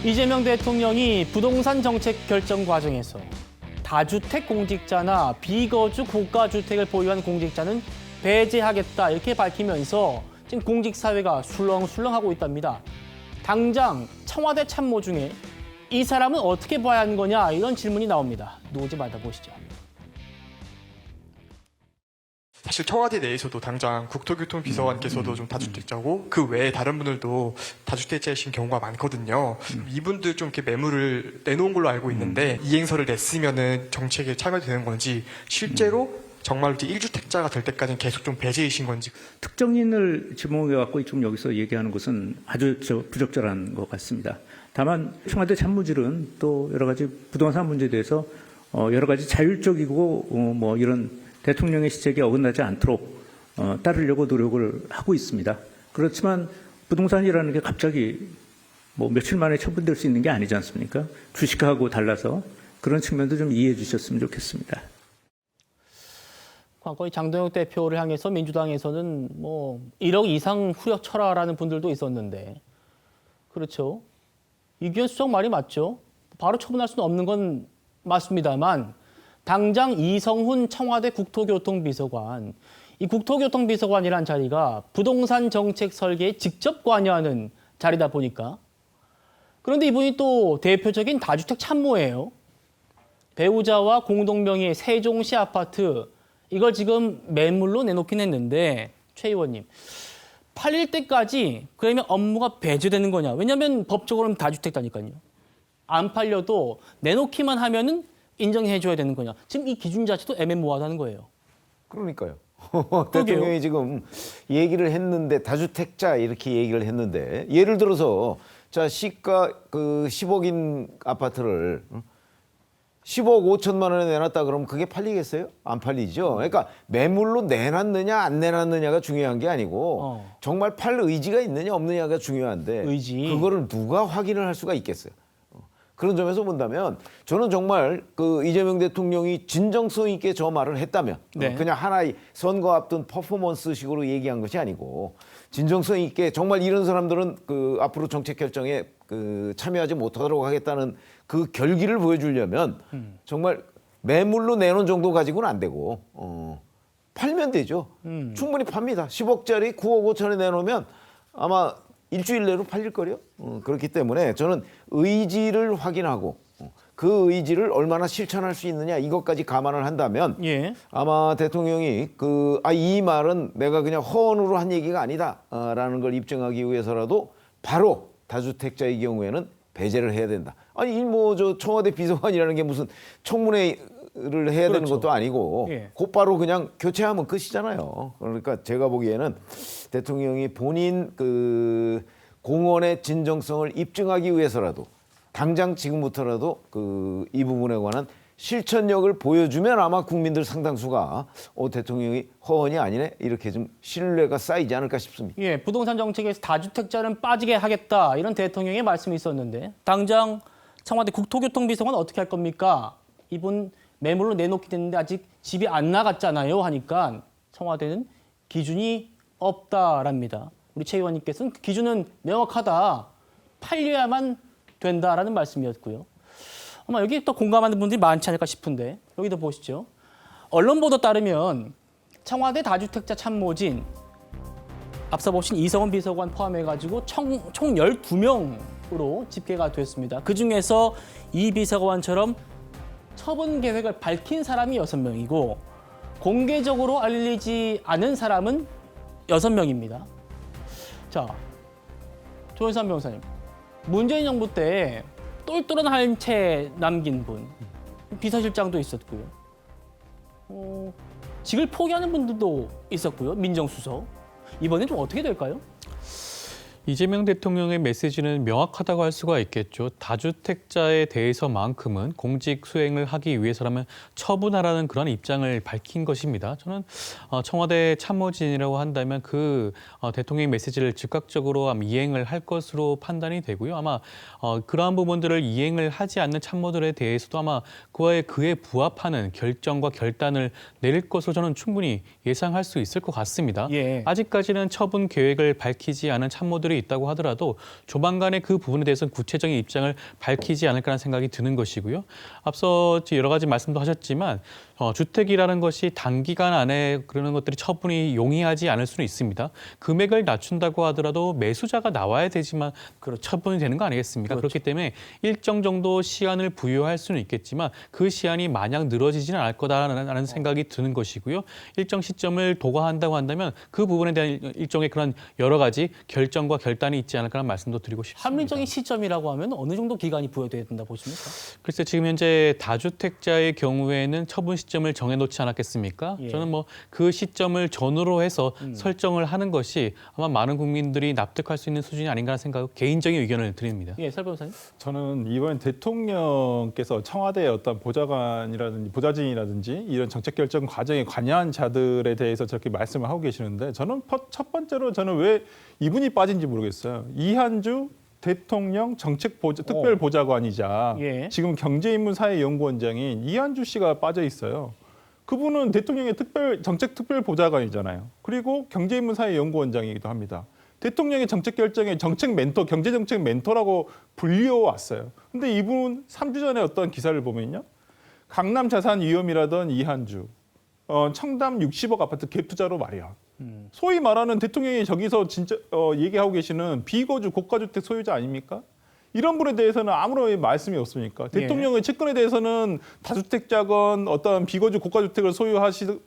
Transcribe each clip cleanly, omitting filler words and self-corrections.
이재명 대통령이 부동산 정책 결정 과정에서 다주택 공직자나 비거주 고가주택을 보유한 공직자는 배제하겠다 이렇게 밝히면서 지금 공직사회가 술렁술렁하고 있답니다. 당장 청와대 참모 중에 이 사람은 어떻게 봐야 하는 거냐 이런 질문이 나옵니다. 누구지 만나보시죠. 사실 청와대 내에서도 당장 국토교통비서관께서도 좀 다주택자고 그 외에 다른 분들도 다주택자이신 경우가 많거든요. 이분들 좀 이렇게 매물을 내놓은 걸로 알고 있는데 이행서를 냈으면은 정책에 참여되는 건지 실제로 정말 이제 1주택자가 될 때까지는 계속 좀 배제이신 건지. 특정인을 지목해 갖고 지금 여기서 얘기하는 것은 아주 부적절한 것 같습니다. 다만 청와대 참모진은 또 여러 가지 부동산 문제에 대해서 여러 가지 자율적이고 뭐 이런 대통령의 시책에 어긋나지 않도록 따르려고 노력을 하고 있습니다. 그렇지만 부동산이라는 게 갑자기 뭐 며칠 만에 처분될 수 있는 게 아니지 않습니까? 주식하고 달라서 그런 측면도 좀 이해해 주셨으면 좋겠습니다. 과거에 장동혁 대표를 향해서 민주당에서는 뭐 1억 이상 후려 쳐라라는 분들도 있었는데 그렇죠. 이규현 수석 말이 맞죠. 바로 처분할 수는 없는 건 맞습니다만 당장 이성훈 청와대 국토교통비서관, 이 국토교통비서관이란 자리가 부동산 정책 설계에 직접 관여하는 자리다 보니까 그런데 이분이 또 대표적인 다주택 참모예요. 배우자와 공동명의의 세종시 아파트 이걸 지금 매물로 내놓긴 했는데 최 의원님 팔릴 때까지 그러면 업무가 배제되는 거냐? 왜냐하면 법적으로는 다주택자니까요. 안 팔려도 내놓기만 하면은 인정해줘야 되는 거냐. 지금 이 기준 자체도 애매모호하다는 거예요. 그러니까요. 대통령이 지금 얘기를 했는데 다주택자 이렇게 얘기를 했는데 예를 들어서 자 시가 그 10억인 아파트를 10억 5천만 원에 내놨다 그러면 그게 팔리겠어요? 안 팔리죠. 그러니까 매물로 내놨느냐 안 내놨느냐가 중요한 게 아니고 정말 팔 의지가 있느냐 없느냐가 중요한데 의지. 그거를 누가 확인을 할 수가 있겠어요? 그런 점에서 본다면 저는 정말 그 이재명 대통령이 진정성 있게 저 말을 했다면 네. 그냥 하나의 선거 앞둔 퍼포먼스식으로 얘기한 것이 아니고 진정성 있게 정말 이런 사람들은 그 앞으로 정책 결정에 그 참여하지 못하도록 하겠다는 그 결기를 보여주려면 정말 매물로 내놓은 정도 가지고는 안 되고 팔면 되죠. 충분히 팝니다. 10억짜리 9억 5천에 내놓으면 아마 일주일 내로 팔릴걸요? 그렇기 때문에 저는 의지를 확인하고 그 의지를 얼마나 실천할 수 있느냐 이것까지 감안을 한다면 예. 아마 대통령이 이 말은 내가 그냥 허언으로 한 얘기가 아니다라는 걸 입증하기 위해서라도 바로 다주택자의 경우에는 배제를 해야 된다. 아니 뭐 저 청와대 비서관이라는 게 무슨 청문회를 해야 되는 것도 아니고 예. 곧바로 그냥 교체하면 끝이잖아요. 그러니까 제가 보기에는 대통령이 본인 그 공언의 진정성을 입증하기 위해서라도 당장 지금부터라도 이 부분에 관한 실천력을 보여주면 아마 국민들 상당수가 대통령이 허언이 아니네 이렇게 좀 신뢰가 쌓이지 않을까 싶습니다. 예, 부동산 정책에서 다주택자는 빠지게 하겠다 이런 대통령의 말씀이 있었는데 당장 청와대 국토교통비서관 어떻게 할 겁니까? 이분 매물로 내놓게 됐는데 아직 집이 안 나갔잖아요 하니까 청와대는 기준이 없다랍니다. 우리 최 의원님께서는 그 기준은 명확하다. 팔려야만 된다라는 말씀이었고요. 아마 여기 또 공감하는 분들이 많지 않을까 싶은데 여기도 보시죠. 언론 보도 따르면 청와대 다주택자 참모진 앞서 보신 이성훈 비서관 포함해가지고 총 12명으로 집계가 됐습니다. 그중에서 이 비서관처럼 처분 계획을 밝힌 사람이 6명이고 공개적으로 알리지 않은 사람은 6명입니다. 자, 조현삼 변호사님. 문재인 정부 때 똘똘한 한 채 남긴 분, 비서실장도 있었고요. 직을 포기하는 분들도 있었고요. 민정수석. 이번엔 좀 어떻게 될까요? 이재명 대통령의 메시지는 명확하다고 할 수가 있겠죠. 다주택자에 대해서만큼은 공직 수행을 하기 위해서라면 처분하라는 그런 입장을 밝힌 것입니다. 저는 청와대 참모진이라고 한다면 대통령의 메시지를 즉각적으로 이행을 할 것으로 판단이 되고요. 아마 그러한 부분들을 이행을 하지 않는 참모들에 대해서도 아마 그에 부합하는 결정과 결단을 내릴 것으로 저는 충분히 예상할 수 있을 것 같습니다. 예. 아직까지는 처분 계획을 밝히지 않은 참모들이 우려들이 있다고 하더라도 조만간에 그 부분에 대해서는 구체적인 입장을 밝히지 않을까라는 생각이 드는 것이고요. 앞서 여러 가지 말씀도 하셨지만 주택이라는 것이 단기간 안에 그러는 것들이 처분이 용이하지 않을 수는 있습니다. 금액을 낮춘다고 하더라도 매수자가 나와야 되지만 처분이 되는 거 아니겠습니까? 그렇기 때문에 일정 정도 시한을 부여할 수는 있겠지만 그 시한이 마냥 늘어지지는 않을 거다라는 생각이 드는 것이고요. 일정 시점을 도과한다고 한다면 그 부분에 대한 일종의 그런 여러 가지 결정과 결단이 있지 않을까라는 말씀도 드리고 싶습니다. 합리적인 시점이라고 하면 어느 정도 기간이 부여돼야 된다 보십니까? 글쎄 지금 현재 다주택자의 경우에는 처분 시점을 정해놓지 않았겠습니까? 예. 저는 뭐 그 시점을 전후로 해서 설정을 하는 것이 아마 많은 국민들이 납득할 수 있는 수준이 아닌가 하는 생각, 개인적인 의견을 드립니다. 예, 설 변호사님. 저는 이번 대통령께서 청와대의 어떤 보좌관이라든지 보좌진이라든지 이런 정책 결정 과정에 관여한 자들에 대해서 저렇게 말씀을 하고 계시는데 저는 첫 번째로 저는 왜 이분이 빠진지 모르겠어요. 이한주 대통령 특별보좌관이자 예. 지금 경제인문사회연구원장인 이한주 씨가 빠져 있어요. 그분은 대통령의 정책특별보좌관이잖아요. 그리고 경제인문사회연구원장이기도 합니다. 대통령의 정책 결정의 정책 멘토, 경제정책 멘토라고 불리워 왔어요. 근데 이분 3주 전에 어떤 기사를 보면요. 강남 자산 위험이라던 이한주, 청담 60억 아파트 갭 투자로 마련. 소위 말하는 대통령이 저기서 진짜 얘기하고 계시는 비거주 고가주택 소유자 아닙니까? 이런 분에 대해서는 아무런 말씀이 없습니까? 예. 대통령의 측근에 대해서는 다주택자건 어떤 비거주 고가주택을 소유하시는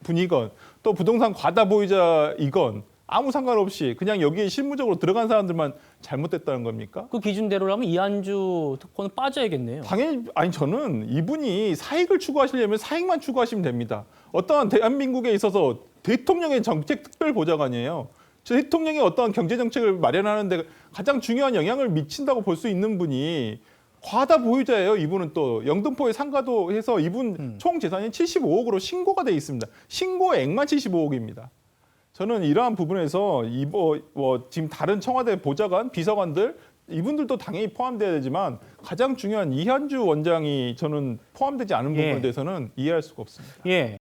분이건 또 부동산 과다 보유자이건 아무 상관없이 그냥 여기에 실무적으로 들어간 사람들만 잘못됐다는 겁니까? 그 기준대로라면 이한주 특권은 빠져야겠네요. 당연히 아니 저는 이분이 사익을 추구하시려면 사익만 추구하시면 됩니다. 어떠한 대한민국에 있어서 대통령의 정책 특별보좌관이에요. 대통령이 어떠한 경제정책을 마련하는 데 가장 중요한 영향을 미친다고 볼 수 있는 분이 과다 보유자예요. 이분은 또 영등포에 상가도 해서 이분 총 재산이 75억으로 신고가 돼 있습니다. 신고액만 75억입니다. 저는 이러한 부분에서 지금 다른 청와대 보좌관, 비서관들 이분들도 당연히 포함돼야 되지만 가장 중요한 이한주 원장이 저는 포함되지 않은 부분에 대해서는 이해할 수가 없습니다. 예.